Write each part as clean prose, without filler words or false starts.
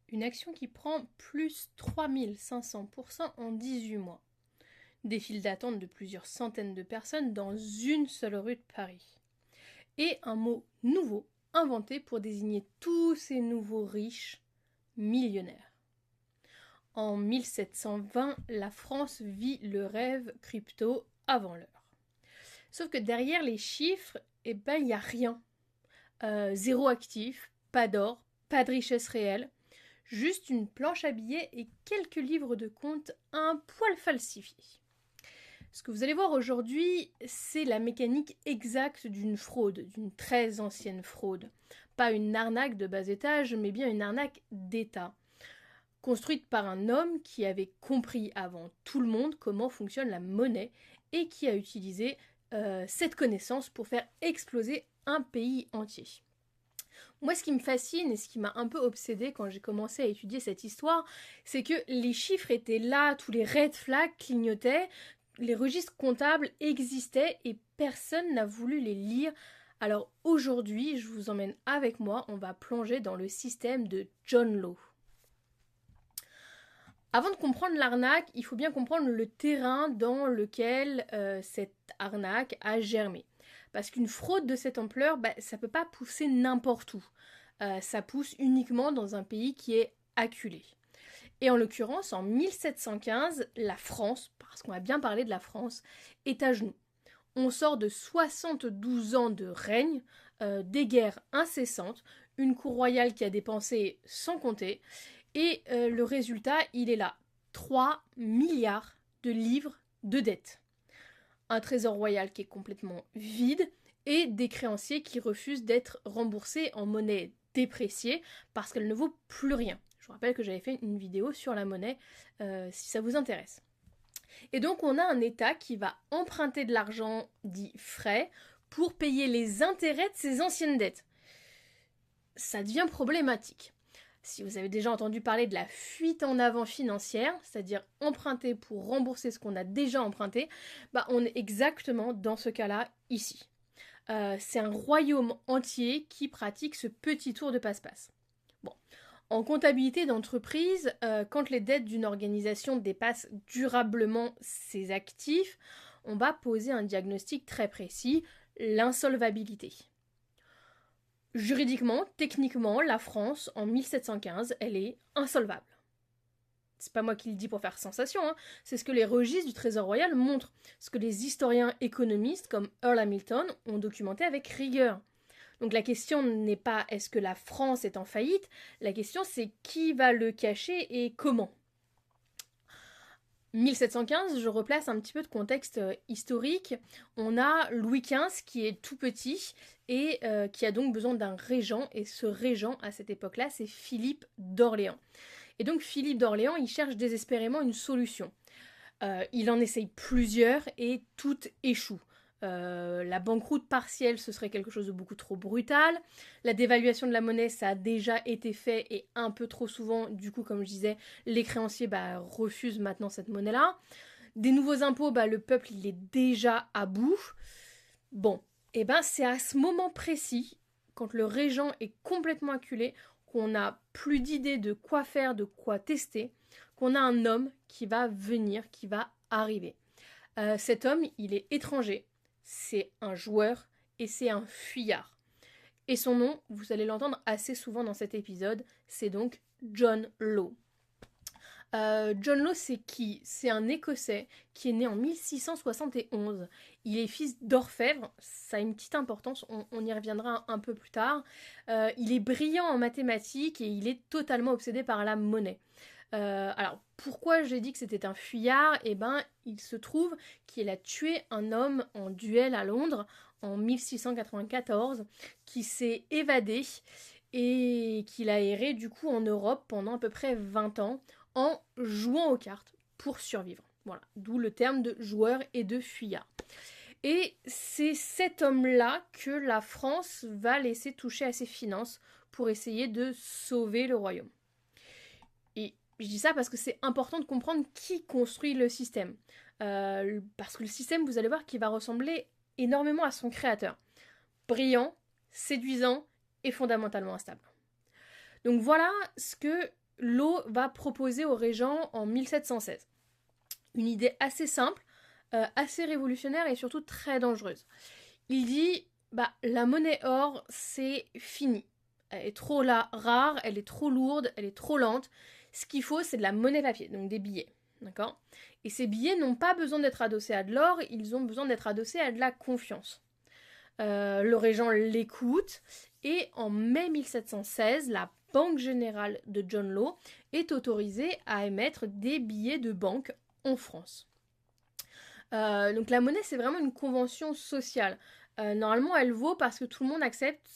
Une action qui prend plus 3500% en 18 mois. Des files d'attente de plusieurs centaines de personnes dans une seule rue de Paris. Et un mot nouveau inventé pour désigner tous ces nouveaux riches millionnaires. En 1720, la France vit le rêve crypto avant l'heure. Sauf que derrière les chiffres, il n'y a rien. Zéro actif, pas d'or, pas de richesse réelle, juste une planche à billets et quelques livres de compte un poil falsifiés. Ce que vous allez voir aujourd'hui, c'est la mécanique exacte d'une fraude, d'une très ancienne fraude. Pas une arnaque de bas étage, mais bien une arnaque d'État. Construite par un homme qui avait compris avant tout le monde comment fonctionne la monnaie et qui a utilisé cette connaissance pour faire exploser un pays entier. Moi, ce qui me fascine et ce qui m'a un peu obsédée quand j'ai commencé à étudier cette histoire, c'est que les chiffres étaient là, tous les red flags clignotaient, les registres comptables existaient et personne n'a voulu les lire. Alors aujourd'hui, je vous emmène avec moi, on va plonger dans le système de John Law. Avant de comprendre l'arnaque, il faut bien comprendre le terrain dans lequel cette arnaque a germé. Parce qu'une fraude de cette ampleur, ça ne peut pas pousser n'importe où. Ça pousse uniquement dans un pays qui est acculé. Et en l'occurrence, en 1715, la France, parce qu'on a bien parlé de la France, est à genoux. On sort de 72 ans de règne, des guerres incessantes, une cour royale qui a dépensé sans compter, et le résultat, il est là. 3 milliards de livres de dettes. Un trésor royal qui est complètement vide et des créanciers qui refusent d'être remboursés en monnaie dépréciée parce qu'elle ne vaut plus rien. Je vous rappelle que j'avais fait une vidéo sur la monnaie si ça vous intéresse. Et donc on a un État qui va emprunter de l'argent dit frais pour payer les intérêts de ses anciennes dettes. Ça devient problématique. Si vous avez déjà entendu parler de la fuite en avant financière, c'est-à-dire emprunter pour rembourser ce qu'on a déjà emprunté, on est exactement dans ce cas-là ici. C'est un royaume entier qui pratique ce petit tour de passe-passe. Bon. En comptabilité d'entreprise, quand les dettes d'une organisation dépassent durablement ses actifs, on va poser un diagnostic très précis, l'insolvabilité. Juridiquement, techniquement, la France, en 1715, elle est insolvable. C'est pas moi qui le dis pour faire sensation, c'est ce que les registres du Trésor royal montrent, ce que les historiens économistes comme Earl Hamilton ont documenté avec rigueur. Donc la question n'est pas est-ce que la France est en faillite, la question c'est qui va le cacher et comment. 1715, je replace un petit peu de contexte historique. On a Louis XV qui est tout petit et qui a donc besoin d'un régent. Et ce régent, à cette époque-là, c'est Philippe d'Orléans. Et donc Philippe d'Orléans, il cherche désespérément une solution. Il en essaye plusieurs et toutes échouent. La banqueroute partielle, ce serait quelque chose de beaucoup trop brutal. La dévaluation de la monnaie, ça a déjà été fait et un peu trop souvent. Du coup, comme je disais, les créanciers refusent maintenant cette monnaie-là. Des nouveaux impôts, le peuple, il est déjà à bout. Bon, c'est à ce moment précis, quand le régent est complètement acculé, qu'on n'a plus d'idée de quoi faire, de quoi tester, qu'on a un homme qui va venir, qui va arriver. Cet homme, il est étranger. C'est un joueur et c'est un fuyard. Et son nom, vous allez l'entendre assez souvent dans cet épisode, c'est donc John Law. John Law, c'est qui? C'est un Écossais qui est né en 1671. Il est fils d'orfèvre, ça a une petite importance, on y reviendra un peu plus tard. Il est brillant en mathématiques et il est totalement obsédé par la monnaie. Alors, pourquoi j'ai dit que c'était un fuyard? Il se trouve qu'il a tué un homme en duel à Londres en 1694, qui s'est évadé et qu'il a erré du coup en Europe pendant à peu près 20 ans en jouant aux cartes pour survivre. Voilà, d'où le terme de joueur et de fuyard. Et c'est cet homme-là que la France va laisser toucher à ses finances pour essayer de sauver le royaume. Et je dis ça parce que c'est important de comprendre qui construit le système. Parce que le système, vous allez voir, qu'il va ressembler énormément à son créateur. Brillant, séduisant et fondamentalement instable. Donc voilà ce que Law va proposer au régent en 1716. Une idée assez simple, assez révolutionnaire et surtout très dangereuse. Il dit, la monnaie or, c'est fini. Elle est trop rare, elle est trop lourde, elle est trop lente. Ce qu'il faut, c'est de la monnaie papier, donc des billets. D'accord ? Et ces billets n'ont pas besoin d'être adossés à de l'or, ils ont besoin d'être adossés à de la confiance. Le régent l'écoute, et en mai 1716, la Banque générale de John Law est autorisée à émettre des billets de banque en France. Donc la monnaie, c'est vraiment une convention sociale. Normalement, elle vaut parce que tout le monde accepte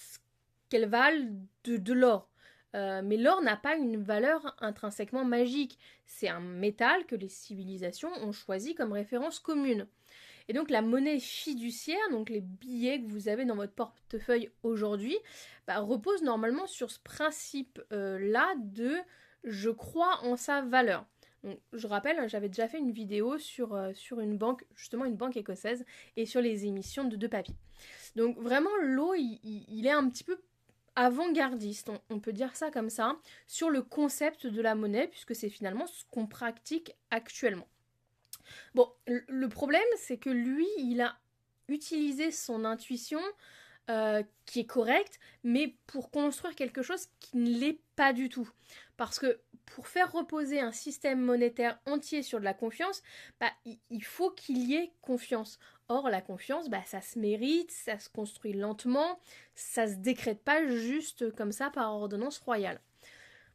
qu'elle vale de l'or. Mais l'or n'a pas une valeur intrinsèquement magique. C'est un métal que les civilisations ont choisi comme référence commune. Et donc la monnaie fiduciaire, donc les billets que vous avez dans votre portefeuille aujourd'hui, repose normalement sur ce principe-là de « je crois en sa valeur ». Donc, je rappelle, j'avais déjà fait une vidéo sur une banque, justement une banque écossaise, et sur les émissions de papier. Donc vraiment, Law, il est un petit peu avant-gardiste, on peut dire ça comme ça, sur le concept de la monnaie, puisque c'est finalement ce qu'on pratique actuellement. Bon, le problème, c'est que lui, il a utilisé son intuition, qui est correcte, mais pour construire quelque chose qui ne l'est pas du tout. Parce que pour faire reposer un système monétaire entier sur de la confiance, il faut qu'il y ait confiance. Or, la confiance, ça se mérite, ça se construit lentement, ça se décrète pas juste comme ça par ordonnance royale.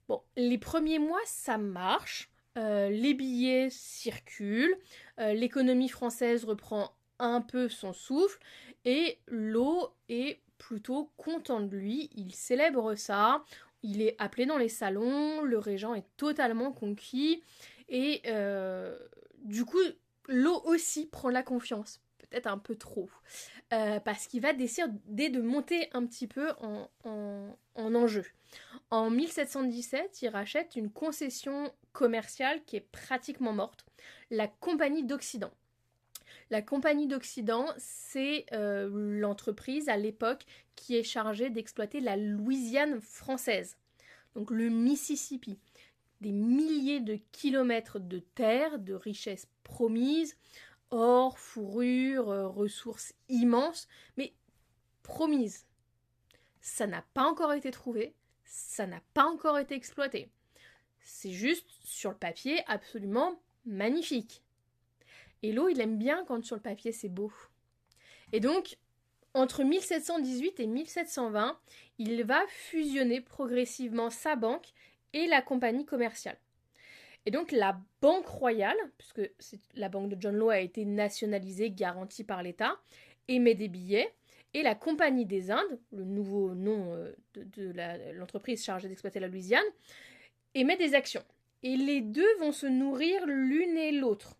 Bon, les premiers mois, ça marche. Les billets circulent, l'économie française reprend un peu son souffle, et Law est plutôt content de lui, il célèbre ça, il est appelé dans les salons, le régent est totalement conquis, et du coup, Law aussi prend la confiance, peut-être un peu trop, parce qu'il va décider de monter un petit peu en enjeu. En 1717, il rachète une concession commerciale qui est pratiquement morte, la Compagnie d'Occident. La Compagnie d'Occident, c'est l'entreprise à l'époque qui est chargée d'exploiter la Louisiane française, donc le Mississippi. Des milliers de kilomètres de terre, de richesses promises, or, fourrure, ressources immenses, mais promises. Ça n'a pas encore été trouvé, ça n'a pas encore été exploité. C'est juste, sur le papier, absolument magnifique. Et Law, il aime bien quand sur le papier c'est beau. Et donc, entre 1718 et 1720, il va fusionner progressivement sa banque et la compagnie commerciale. Et donc la Banque royale, puisque la banque de John Law a été nationalisée, garantie par l'État, émet des billets, et la Compagnie des Indes, le nouveau nom de l'entreprise chargée d'exploiter la Louisiane, émet des actions. Et les deux vont se nourrir l'une et l'autre.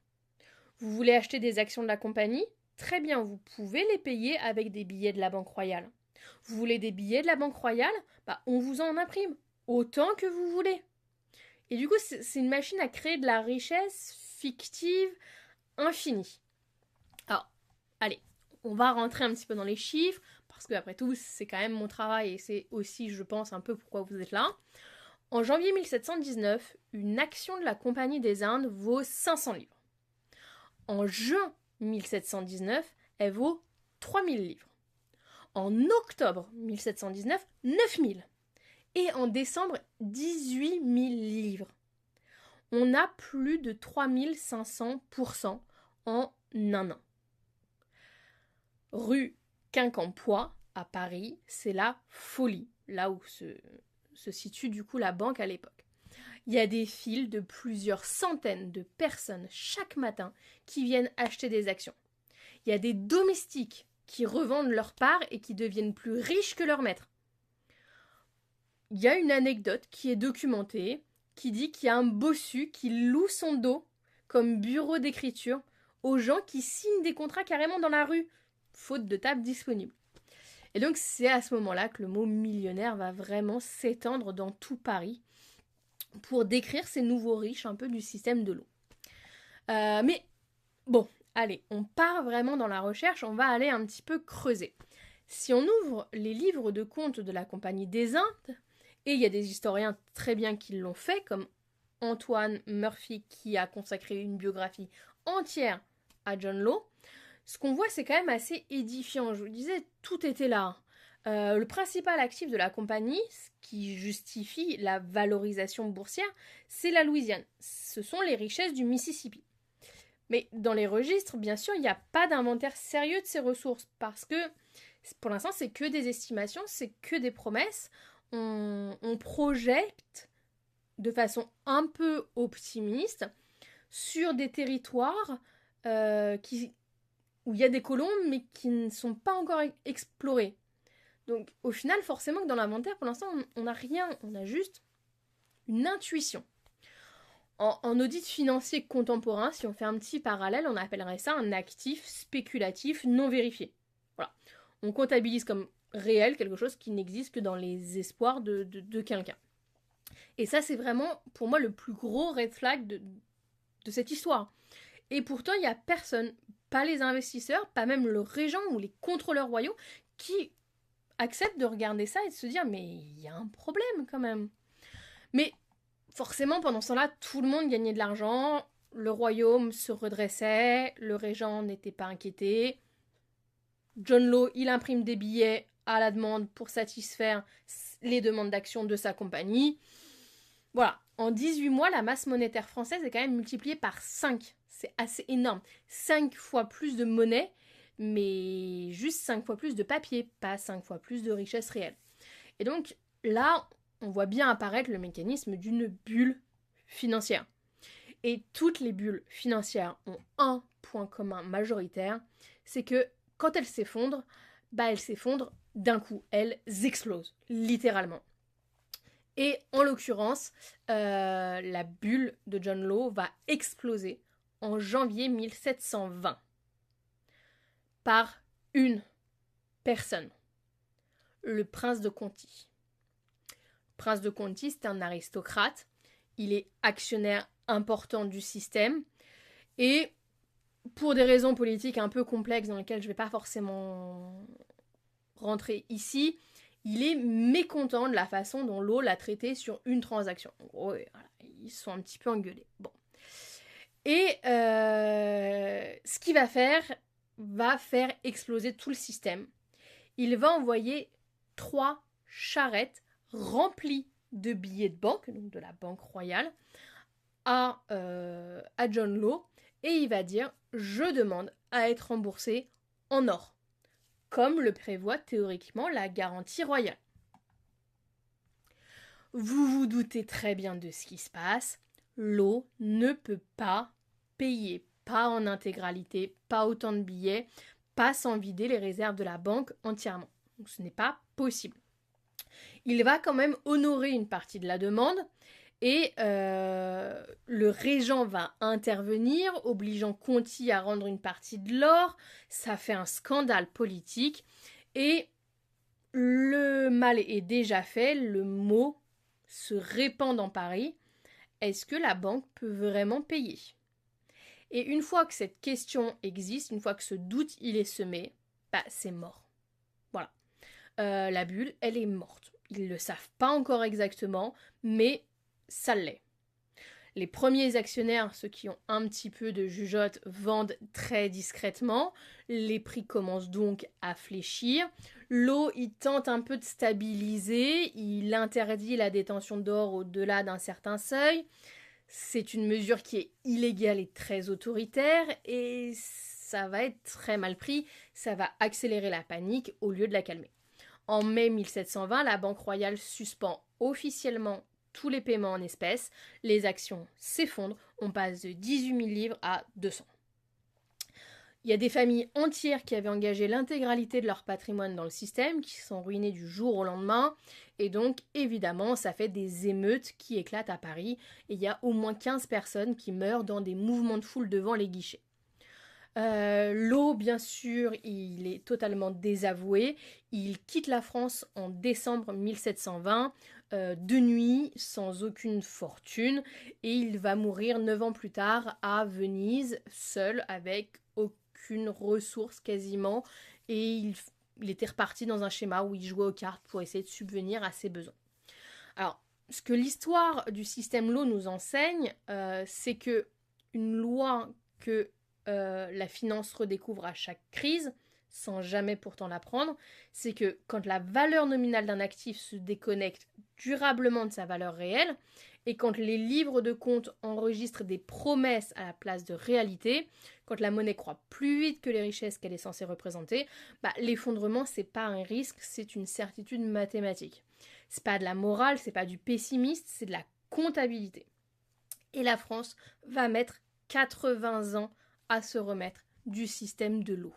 Vous voulez acheter des actions de la compagnie ? Très bien, vous pouvez les payer avec des billets de la Banque royale. Vous voulez des billets de la Banque royale ? On vous en imprime, autant que vous voulez. Et du coup, c'est une machine à créer de la richesse fictive infinie. Alors, allez, on va rentrer un petit peu dans les chiffres, parce qu'après tout, c'est quand même mon travail, et c'est aussi, je pense, un peu pourquoi vous êtes là. En janvier 1719, une action de la Compagnie des Indes vaut 500 livres. En juin 1719, elle vaut 3000 livres. En octobre 1719, 9000. Et en décembre, 18 000 livres. On a plus de 3500% en un an. Rue Quincampoix, à Paris, c'est la folie, là où se situe du coup la banque à l'époque. Il y a des files de plusieurs centaines de personnes chaque matin qui viennent acheter des actions. Il y a des domestiques qui revendent leurs parts et qui deviennent plus riches que leur maître. Il y a une anecdote qui est documentée, qui dit qu'il y a un bossu qui loue son dos comme bureau d'écriture aux gens qui signent des contrats carrément dans la rue, faute de table disponible. Et donc c'est à ce moment-là que le mot millionnaire va vraiment s'étendre dans tout Paris pour décrire ces nouveaux riches un peu du système de l'eau. Mais bon, allez, on part vraiment dans la recherche, on va aller un petit peu creuser. Si on ouvre les livres de comptes de la Compagnie des Indes, Et il y a des historiens très bien qui l'ont fait, comme Antoine Murphy, qui a consacré une biographie entière à John Law. Ce qu'on voit, c'est quand même assez édifiant. Je vous disais, tout était là. Le principal actif de la compagnie, ce qui justifie la valorisation boursière, c'est la Louisiane. Ce sont les richesses du Mississippi. Mais dans les registres, bien sûr, il n'y a pas d'inventaire sérieux de ces ressources parce que pour l'instant, c'est que des estimations, c'est que des promesses. On projette de façon un peu optimiste sur des territoires où il y a des colombes mais qui ne sont pas encore explorés. Donc au final, forcément que dans l'inventaire, pour l'instant, on n'a rien, on a juste une intuition. En audit financier contemporain, si on fait un petit parallèle, on appellerait ça un actif spéculatif non vérifié. Voilà. On comptabilise comme réel quelque chose qui n'existe que dans les espoirs de quelqu'un. Et ça, c'est vraiment, pour moi, le plus gros red flag de cette histoire. Et pourtant, il n'y a personne, pas les investisseurs, pas même le régent ou les contrôleurs royaux, qui acceptent de regarder ça et de se dire « mais il y a un problème quand même ». Mais forcément, pendant ce temps-là, tout le monde gagnait de l'argent, le royaume se redressait, le régent n'était pas inquiété. John Law, il imprime des billets à la demande pour satisfaire les demandes d'action de sa compagnie. Voilà, en 18 mois, la masse monétaire française est quand même multipliée par 5. C'est assez énorme. 5 fois plus de monnaie, mais juste 5 fois plus de papier, pas 5 fois plus de richesse réelle. Et donc là, on voit bien apparaître le mécanisme d'une bulle financière. Et toutes les bulles financières ont un point commun majoritaire, c'est que quand elles s'effondrent, elles s'effondrent d'un coup, elles explosent, littéralement. Et en l'occurrence, la bulle de John Law va exploser en janvier 1720 par une personne, le prince de Conti. Le prince de Conti, c'est un aristocrate, il est actionnaire important du système et pour des raisons politiques un peu complexes dans lesquelles je ne vais pas forcément rentrer ici, il est mécontent de la façon dont Law l'a traité sur une transaction. En gros, voilà, ils se sont un petit peu engueulés. Bon. Et ce qu'il va faire exploser tout le système. Il va envoyer 3 charrettes remplies de billets de banque, donc de la Banque Royale, à John Law, et il va dire « Je demande à être remboursé en or », comme le prévoit théoriquement la garantie royale. Vous vous doutez très bien de ce qui se passe. Law ne peut pas payer, pas en intégralité, pas autant de billets, pas sans vider les réserves de la banque entièrement. Donc ce n'est pas possible. Il va quand même honorer une partie de la demande et le régent va intervenir, obligeant Conti à rendre une partie de l'or. Ça fait un scandale politique et le mal est déjà fait, le mot se répand dans Paris. Est-ce que la banque peut vraiment payer ? Et une fois que cette question existe, une fois que ce doute il est semé, c'est mort. Voilà. La bulle, elle est morte. Ils ne le savent pas encore exactement, mais ça l'est. Les premiers actionnaires, ceux qui ont un petit peu de jugeote, vendent très discrètement. Les prix commencent donc à fléchir. Law, il tente un peu de stabiliser. Il interdit la détention d'or au-delà d'un certain seuil. C'est une mesure qui est illégale et très autoritaire et ça va être très mal pris. Ça va accélérer la panique au lieu de la calmer. En mai 1720, la Banque royale suspend officiellement tous les paiements en espèces, les actions s'effondrent, on passe de 18 000 livres à 200. Il y a des familles entières qui avaient engagé l'intégralité de leur patrimoine dans le système, qui sont ruinées du jour au lendemain, et donc évidemment ça fait des émeutes qui éclatent à Paris, et il y a au moins 15 personnes qui meurent dans des mouvements de foule devant les guichets. Law, bien sûr, il est totalement désavoué. Il quitte la France en décembre 1720, de nuit, sans aucune fortune, et il va mourir 9 ans plus tard à Venise, seul, avec aucune ressource quasiment, et il était reparti dans un schéma où il jouait aux cartes pour essayer de subvenir à ses besoins. Alors, ce que l'histoire du système Law nous enseigne, c'est que une loi que la finance redécouvre à chaque crise, sans jamais pourtant l'apprendre, c'est que quand la valeur nominale d'un actif se déconnecte durablement de sa valeur réelle, et quand les livres de compte enregistrent des promesses à la place de réalité, quand la monnaie croît plus vite que les richesses qu'elle est censée représenter, l'effondrement, c'est pas un risque, c'est une certitude mathématique. C'est pas de la morale, c'est pas du pessimiste, c'est de la comptabilité. Et la France va mettre 80 ans à se remettre du système de l'eau.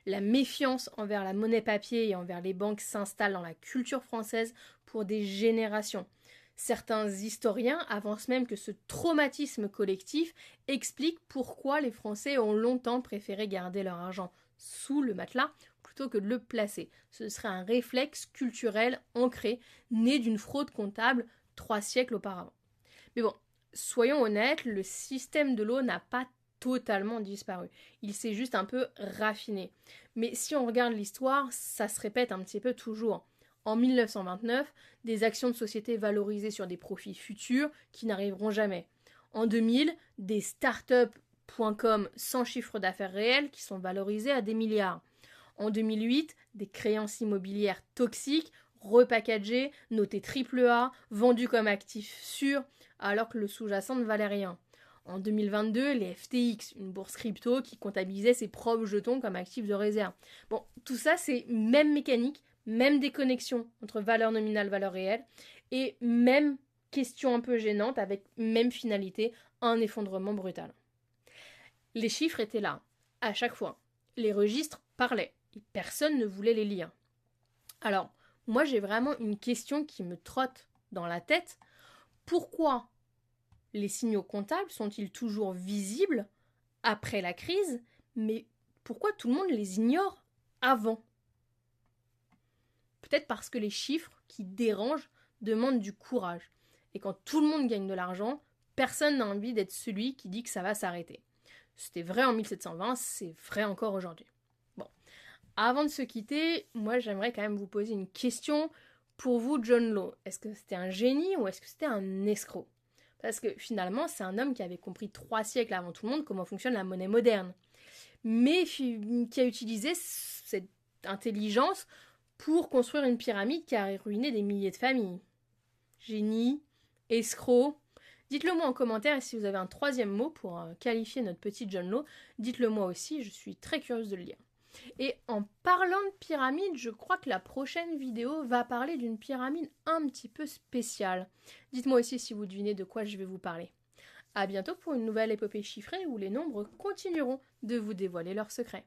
La méfiance envers la monnaie papier et envers les banques s'installe dans la culture française pour des générations. Certains historiens avancent même que ce traumatisme collectif explique pourquoi les Français ont longtemps préféré garder leur argent sous le matelas plutôt que de le placer. Ce serait un réflexe culturel ancré, né d'une fraude comptable 3 siècles auparavant. Mais bon, soyons honnêtes, le système de l'eau n'a pas totalement disparu. Il s'est juste un peu raffiné. Mais si on regarde l'histoire, ça se répète un petit peu toujours. En 1929, des actions de société valorisées sur des profits futurs qui n'arriveront jamais. En 2000, des startups.com sans chiffre d'affaires réel qui sont valorisées à des milliards. En 2008, des créances immobilières toxiques, repackagées, notées AAA, vendues comme actifs sûrs, alors que le sous-jacent ne valait rien. En 2022, les FTX, une bourse crypto qui comptabilisait ses propres jetons comme actifs de réserve. Bon, tout ça, c'est même mécanique, même déconnexion entre valeur nominale, valeur réelle, et même question un peu gênante avec même finalité, un effondrement brutal. Les chiffres étaient là, à chaque fois. Les registres parlaient, et personne ne voulait les lire. Alors, moi j'ai vraiment une question qui me trotte dans la tête. Pourquoi les signaux comptables sont-ils toujours visibles après la crise, mais pourquoi tout le monde les ignore avant ? Peut-être parce que les chiffres qui dérangent demandent du courage. Et quand tout le monde gagne de l'argent, personne n'a envie d'être celui qui dit que ça va s'arrêter. C'était vrai en 1720, c'est vrai encore aujourd'hui. Bon, avant de se quitter, moi j'aimerais quand même vous poser une question. Pour vous, John Law, est-ce que c'était un génie ou est-ce que c'était un escroc ? Parce que finalement, c'est un homme qui avait compris 3 siècles avant tout le monde comment fonctionne la monnaie moderne. Mais qui a utilisé cette intelligence pour construire une pyramide qui a ruiné des milliers de familles. Génie, escroc. Dites-le moi en commentaire et si vous avez un 3e mot pour qualifier notre petit John Law, dites-le moi aussi, je suis très curieuse de le lire. Et en parlant de pyramide, je crois que la prochaine vidéo va parler d'une pyramide un petit peu spéciale. Dites-moi aussi si vous devinez de quoi je vais vous parler. À bientôt pour une nouvelle épopée chiffrée où les nombres continueront de vous dévoiler leurs secrets.